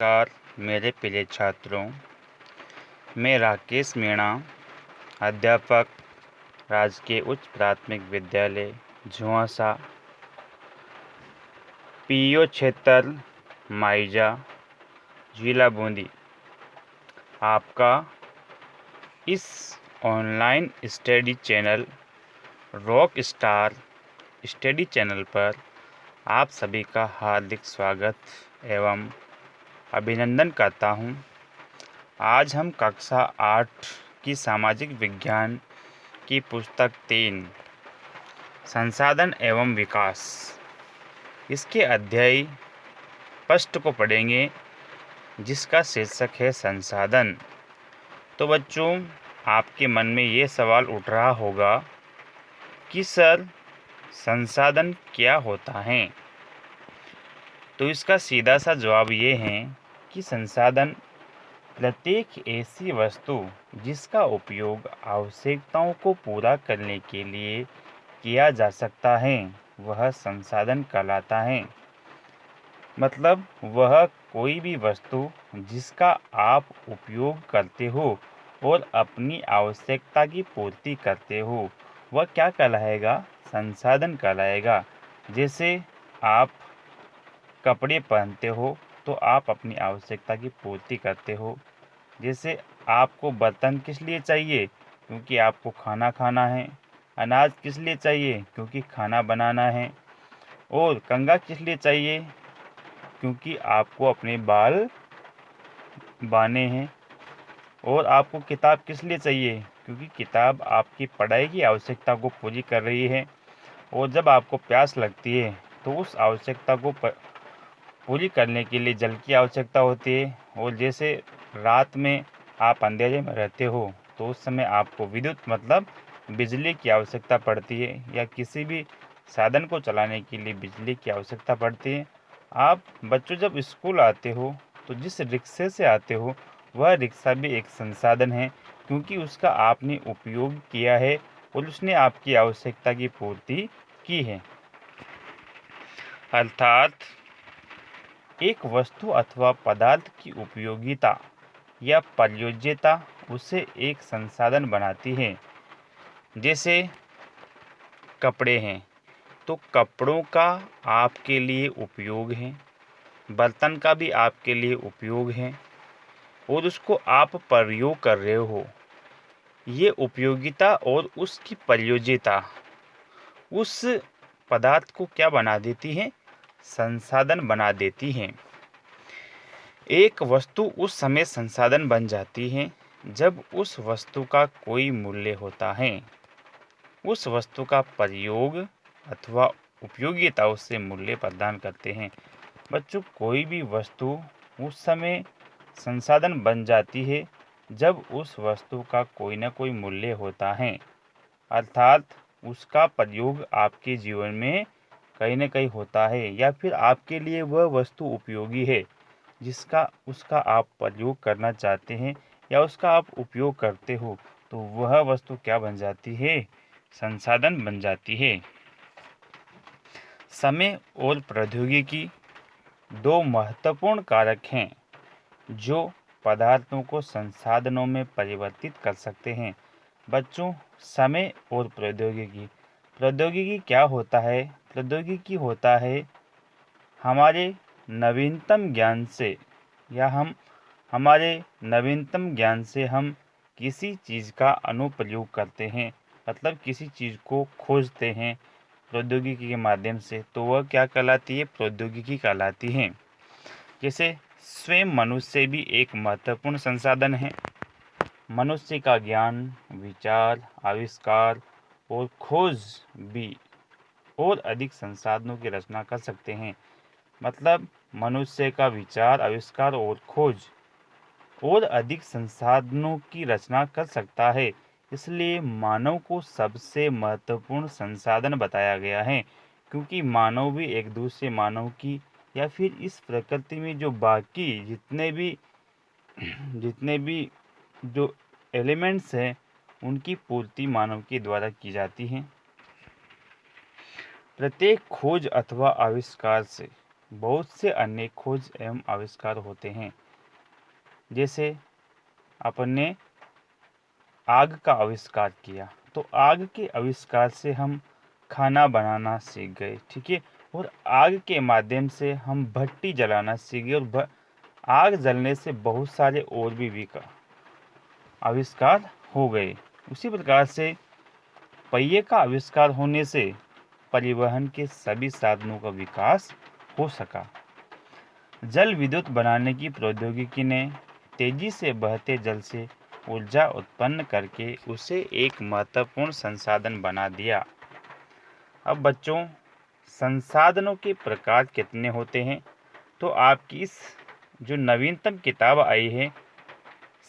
नमस्कार मेरे प्रिय छात्रों, मैं राकेश मीणा, अध्यापक राजकीय उच्च प्राथमिक विद्यालय झुआसा, पीओ क्षेत्र माइजा, जिला बूंदी, आपका इस online study channel rock star study channel पर आप सभी का हार्दिक स्वागत एवं अभिनंदन करता हूं। आज हम कक्षा 8 की सामाजिक विज्ञान की पुस्तक 3 संसाधन एवं विकास इसके अध्याय फर्स्ट को पढ़ेंगे, जिसका शीर्षक है संसाधन। तो बच्चों, आपके मन में ये सवाल उठ रहा होगा कि सर संसाधन क्या होता है। तो इसका सीधा सा जवाब ये है कि संसाधन प्रत्येक ऐसी वस्तु जिसका उपयोग आवश्यकताओं को पूरा करने के लिए किया जा सकता है, वह संसाधन कहलाता है। मतलब वह कोई भी वस्तु जिसका आप उपयोग करते हो और अपनी आवश्यकता की पूर्ति करते हो, वह क्या कहलाएगा? संसाधन कहलाएगा। जैसे आप कपड़े पहनते हो तो आप अपनी आवश्यकता की पूर्ति करते हो। जैसे आपको बर्तन किस लिए चाहिए? क्योंकि आपको खाना खाना है। अनाज किस लिए चाहिए? क्योंकि खाना बनाना है। और कंघा किस लिए चाहिए? क्योंकि आपको अपने बाल बाने हैं। और आपको किताब किस लिए चाहिए? क्योंकि किताब आपकी पढ़ाई की आवश्यकता को पूरी कर रही है। और जब आपको प्यास लगती है तो उस आवश्यकता को पूरी करने के लिए जल की आवश्यकता होती है। और जैसे रात में आप अंधेरे में रहते हो तो उस समय आपको विद्युत मतलब बिजली की आवश्यकता पड़ती है, या किसी भी साधन को चलाने के लिए बिजली की आवश्यकता पड़ती है। आप बच्चों जब स्कूल आते हो तो जिस रिक्शे से आते हो वह रिक्शा भी एक संसाधन है, क्योंकि उसका आपने उपयोग किया है और उसने आपकी आवश्यकता की पूर्ति की है। अर्थात एक वस्तु अथवा पदार्थ की उपयोगिता या प्रयोज्यता उसे एक संसाधन बनाती है। जैसे कपड़े हैं तो कपड़ों का आपके लिए उपयोग है, बर्तन का भी आपके लिए उपयोग है और उसको आप प्रयोग कर रहे हो। ये उपयोगिता और उसकी प्रयोज्यता उस पदार्थ को क्या बना देती है? संसाधन बना देती हैं। एक वस्तु उस समय संसाधन बन जाती है जब उस वस्तु का कोई मूल्य होता है। उस वस्तु का प्रयोग अथवा उपयोगिता उससे मूल्य प्रदान करते हैं। बच्चों, कोई भी वस्तु उस समय संसाधन बन जाती है जब उस वस्तु का कोई न कोई मूल्य होता है। अर्थात उसका प्रयोग आपके जीवन में कहीं न कहीं होता है, या फिर आपके लिए वह वस्तु उपयोगी है जिसका उसका आप प्रयोग करना चाहते हैं या उसका आप उपयोग करते हो, तो वह वस्तु क्या बन जाती है? संसाधन बन जाती है। समय और प्रौद्योगिकी दो महत्वपूर्ण कारक हैं जो पदार्थों को संसाधनों में परिवर्तित कर सकते हैं। बच्चों, समय और प्रौद्योगिकी प्रौद्योगिकी क्या होता है? प्रौद्योगिकी होता है हमारे नवीनतम ज्ञान से, या हमारे नवीनतम ज्ञान से हम किसी चीज़ का अनुप्रयोग करते हैं, मतलब किसी चीज़ को खोजते हैं प्रौद्योगिकी के माध्यम से, तो वह क्या कहलाती है? प्रौद्योगिकी कहलाती है। जैसे स्वयं मनुष्य भी एक महत्वपूर्ण संसाधन है। मनुष्य का ज्ञान, विचार, आविष्कार और खोज भी और अधिक संसाधनों की रचना कर सकते हैं। मतलब मनुष्य का विचार, आविष्कार और खोज और अधिक संसाधनों की रचना कर सकता है। इसलिए मानव को सबसे महत्वपूर्ण संसाधन बताया गया है, क्योंकि मानव भी एक दूसरे मानव की या फिर इस प्रकृति में जो बाकी जितने भी जो एलिमेंट्स हैं उनकी पूर्ति मानव के द्वारा की जाती है। प्रत्येक खोज अथवा आविष्कार से बहुत से अन्य खोज एवं आविष्कार होते हैं। जैसे अपन ने आग का आविष्कार किया, तो आग के आविष्कार से हम खाना बनाना सीख गए, ठीक है। और आग के माध्यम से हम भट्टी जलाना सीख गए, और आग जलने से बहुत सारे और भी आविष्कार हो गए। उसी प्रकार से पहिए का आविष्कार होने से परिवहन के सभी साधनों का विकास हो सका। जल विद्युत बनाने की प्रौद्योगिकी ने तेजी से बहते जल से ऊर्जा उत्पन्न करके उसे एक महत्वपूर्ण संसाधन बना दिया। अब बच्चों, संसाधनों के प्रकार कितने होते हैं? तो आपकी इस जो नवीनतम किताब आई है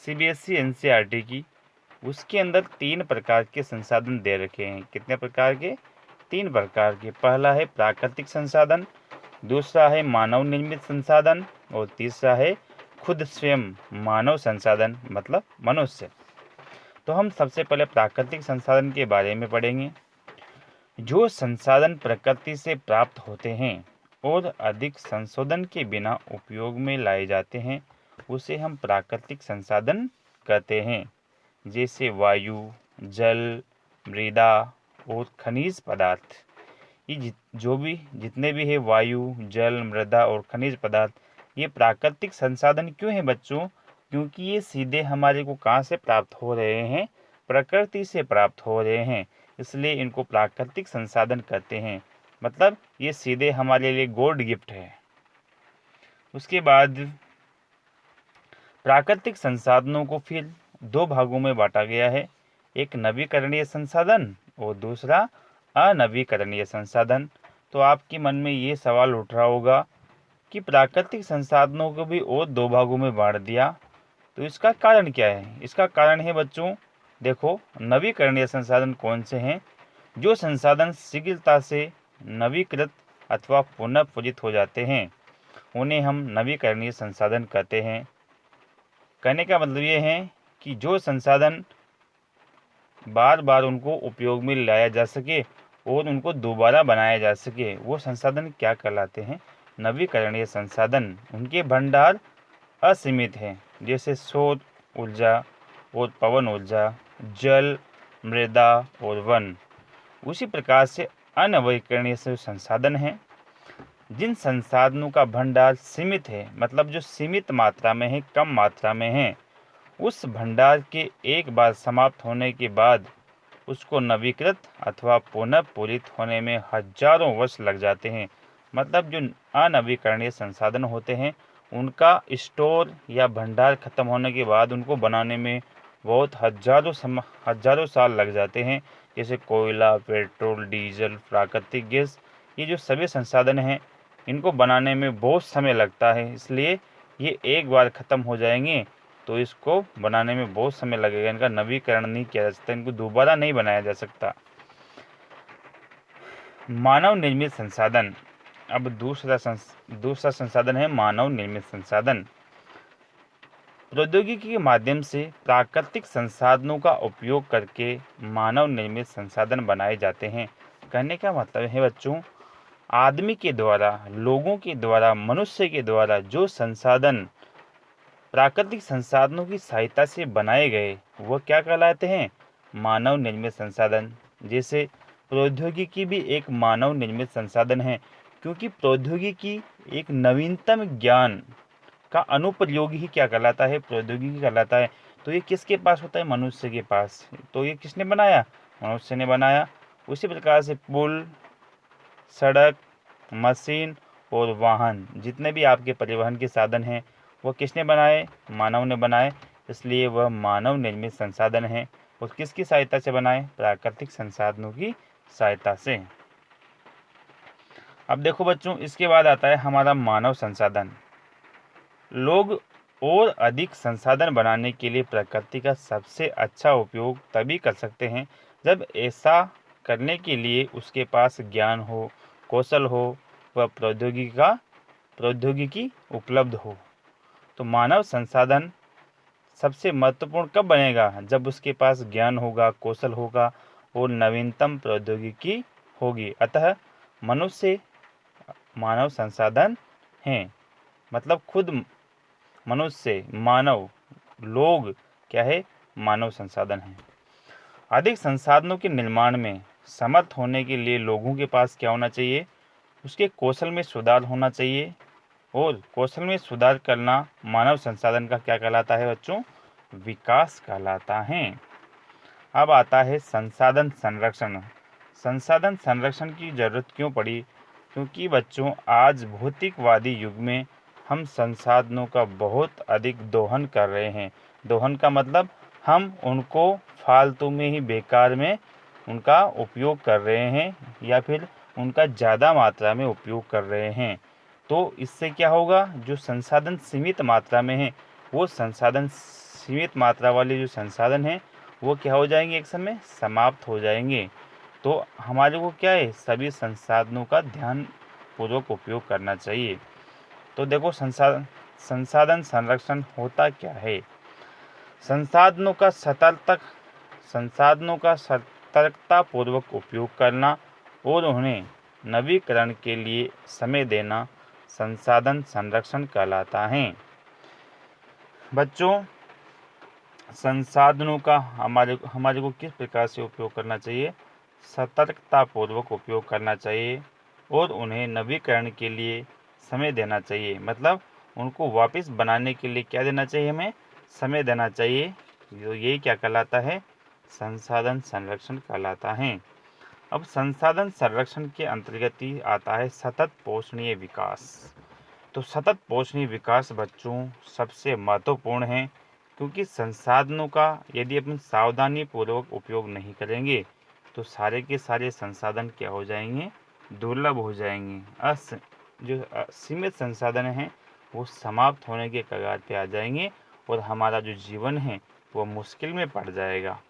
CBSE NCERT की, उसके अंदर 3 प्रकार के संसाधन दे रखे हैं। कितने प्रकार के? 3 प्रकार के। पहला है प्राकृतिक संसाधन, दूसरा है मानव निर्मित संसाधन, और तीसरा है खुद स्वयं मानव संसाधन, मतलब मनुष्य। तो हम सबसे पहले प्राकृतिक संसाधन के बारे में पढ़ेंगे। जो संसाधन प्रकृति से प्राप्त होते हैं और अधिक संशोधन के बिना उपयोग में लाए जाते हैं, उसे हम प्राकृतिक संसाधन कहते हैं। जैसे वायु, जल, मृदा और खनिज पदार्थ। ये जितने भी है वायु, जल, मृदा और खनिज पदार्थ, ये प्राकृतिक संसाधन क्यों हैं बच्चों? क्योंकि ये सीधे हमारे को कहाँ से प्राप्त हो रहे हैं? प्रकृति से प्राप्त हो रहे हैं, इसलिए इनको प्राकृतिक संसाधन कहते हैं। मतलब ये सीधे हमारे लिए गॉड गिफ्ट है। उसके बाद प्राकृतिक संसाधनों को फिर 2 भागों में बांटा गया है, एक नवीकरणीय संसाधन और दूसरा अनवीकरणीय संसाधन। तो आपके मन में ये सवाल उठ रहा होगा कि प्राकृतिक संसाधनों को भी और 2 भागों में बांट दिया, तो इसका कारण क्या है? इसका कारण है बच्चों, देखो, नवीकरणीय संसाधन कौन से हैं? जो संसाधन शीघ्रता से नवीकृत अथवा पुनः पूजित हो जाते हैं, उन्हें हम नवीकरणीय संसाधन कहते हैं। कहने का मतलब ये है कि जो संसाधन बार बार उनको उपयोग में लाया जा सके और उनको दोबारा बनाया जा सके, वो संसाधन क्या कहलाते हैं? नवीकरणीय संसाधन। उनके भंडार असीमित हैं, जैसे सौर ऊर्जा और पवन ऊर्जा, जल, मृदा और वन। उसी प्रकार से अनवीकरणीय संसाधन हैं, जिन संसाधनों का भंडार सीमित है, मतलब जो सीमित मात्रा में है, कम मात्रा में है, उस भंडार के एक बार समाप्त होने के बाद उसको नवीकृत अथवा पुनः पूरित होने में हजारों वर्ष लग जाते हैं। मतलब जो अनवीकरणीय संसाधन होते हैं, उनका स्टोर या भंडार खत्म होने के बाद उनको बनाने में बहुत हजारों साल लग जाते हैं। जैसे कोयला, पेट्रोल, डीजल, प्राकृतिक गैस, ये जो सभी संसाधन हैं, इनको बनाने में बहुत समय लगता है, इसलिए ये एक बार ख़त्म हो जाएंगे तो इसको बनाने में बहुत समय लगेगा। इनका नवीकरण नहीं किया जा सकता, इनको दोबारा नहीं बनाया जा सकता। मानव निर्मित संसाधन। अब दूसरा संसाधन है मानव निर्मित संसाधन। प्रौद्योगिकी के माध्यम से प्राकृतिक संसाधनों का उपयोग करके मानव निर्मित संसाधन बनाए जाते हैं। कहने का मतलब है बच्चों, आदमी के द्वारा, लोगों के द्वारा, मनुष्य के द्वारा जो संसाधन प्राकृतिक संसाधनों की सहायता से बनाए गए, वह क्या कहलाते हैं? मानव निर्मित संसाधन। जैसे प्रौद्योगिकी भी एक मानव निर्मित संसाधन है, क्योंकि प्रौद्योगिकी एक नवीनतम ज्ञान का अनुप्रयोग ही क्या कहलाता है? प्रौद्योगिकी कहलाता है। तो ये किसके पास होता है? मनुष्य के पास। तो ये किसने बनाया? मनुष्य ने बनाया। उसी प्रकार से पुल, सड़क, मशीन और वाहन, जितने भी आपके परिवहन के साधन हैं, वह किसने बनाए? मानव ने बनाए। इसलिए वह मानव निर्मित संसाधन है। और किसकी सहायता से बनाए? प्राकृतिक संसाधनों की सहायता से। अब देखो बच्चों, इसके बाद आता है हमारा मानव संसाधन। लोग और अधिक संसाधन बनाने के लिए प्रकृति का सबसे अच्छा उपयोग तभी कर सकते हैं जब ऐसा करने के लिए उसके पास ज्ञान हो, कौशल हो व प्रौद्योगिकी उपलब्ध हो। तो मानव संसाधन सबसे महत्वपूर्ण कब बनेगा? जब उसके पास ज्ञान होगा, कौशल होगा और नवीनतम प्रौद्योगिकी होगी। अतः मनुष्य मानव संसाधन हैं। मतलब खुद मनुष्य, मानव, लोग क्या है, मानव संसाधन हैं। अधिक संसाधनों के निर्माण में समर्थ होने के लिए लोगों के पास क्या होना चाहिए, उसके कौशल में सुधार होना चाहिए। और कौशल में सुधार करना मानव संसाधन का क्या कहलाता है बच्चों, विकास कहलाता है। अब आता है संसाधन संरक्षण। संसाधन संरक्षण की जरूरत क्यों पड़ी, क्योंकि बच्चों आज भौतिकवादी युग में हम संसाधनों का बहुत अधिक दोहन कर रहे हैं। दोहन का मतलब हम उनको फालतू में ही, बेकार में उनका उपयोग कर रहे हैं, या फिर उनका ज़्यादा मात्रा में उपयोग कर रहे हैं। तो इससे क्या होगा, जो संसाधन सीमित मात्रा में है, वो संसाधन सीमित मात्रा वाले जो संसाधन हैं वो क्या हो जाएंगे, एक समय समाप्त हो जाएंगे। तो हमारे को क्या है, सभी संसाधनों का ध्यान पूर्वक उपयोग करना चाहिए। तो देखो संसाधन संरक्षण होता क्या है। संसाधनों का सतर्कता पूर्वक उपयोग करना और उन्हें नवीकरण के लिए समय देना संसाधन संरक्षण कहलाता है। बच्चों, संसाधनों का हमारे को किस प्रकार से उपयोग करना चाहिए, सतर्कता पूर्वक उपयोग करना चाहिए और उन्हें नवीकरण के लिए समय देना चाहिए। मतलब उनको वापस बनाने के लिए क्या देना चाहिए, हमें समय देना चाहिए। तो यही क्या कहलाता है, संसाधन संरक्षण कहलाता है। अब संसाधन संरक्षण के अंतर्गत ही आता है सतत पोषणीय विकास। तो सतत पोषणीय विकास बच्चों सबसे महत्वपूर्ण है, क्योंकि संसाधनों का यदि अपन सावधानी पूर्वक उपयोग नहीं करेंगे तो सारे के सारे संसाधन क्या हो जाएंगे, दुर्लभ हो जाएंगे। जो सीमित संसाधन हैं वो समाप्त होने के कगार पे आ जाएंगे और हमारा जो जीवन है वो मुश्किल में पड़ जाएगा।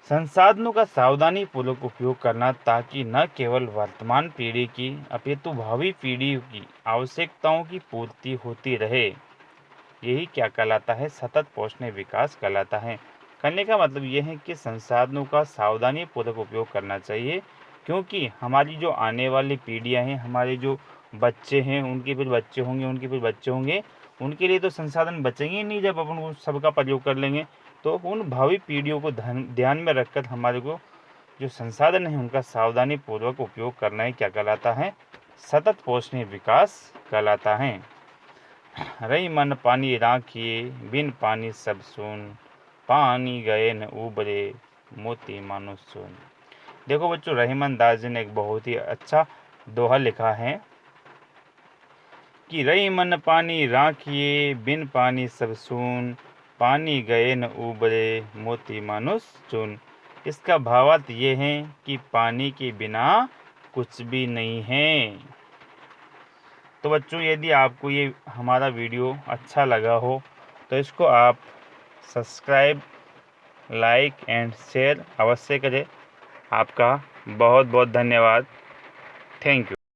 संसाधनों का सावधानी पूर्वक उपयोग करना, ताकि न केवल वर्तमान पीढ़ी की अपितु भावी पीढ़ी की आवश्यकताओं की पूर्ति होती रहे। यही क्या कहलाता है, सतत पोषणीय विकास कहलाता है। करने का मतलब ये है कि संसाधनों का सावधानी पूर्वक उपयोग करना चाहिए, क्योंकि हमारी जो आने वाली पीढ़ियां हैं, हमारे जो बच्चे हैं, उनके फिर बच्चे होंगे, उनके फिर बच्चे होंगे, उनके लिए तो संसाधन बचेंगे ही नहीं जब अपन वो सबका प्रयोग कर लेंगे। तो उन भावी पीढ़ियों को ध्यान में रखकर हमारे को जो संसाधन है उनका सावधानी पूर्वक उपयोग करना ही क्या कहलाता है, सतत पोषणीय विकास कहलाता है। रही मन पानी राखिए, बिन पानी सब सून, पानी गए न उबरे, मोती मानो सोन। देखो बच्चों, रहीमन दास जी ने एक बहुत ही अच्छा दोहा लिखा है कि रही मन पानी राखिए, बिन पानी सब सून, पानी गए न उबरे, मोती मानुष चून। इसका भावार्थ ये है कि पानी के बिना कुछ भी नहीं है। तो बच्चों, यदि आपको ये हमारा वीडियो अच्छा लगा हो तो इसको आप सब्सक्राइब, लाइक एंड शेयर अवश्य करें। आपका बहुत बहुत धन्यवाद। Thank you.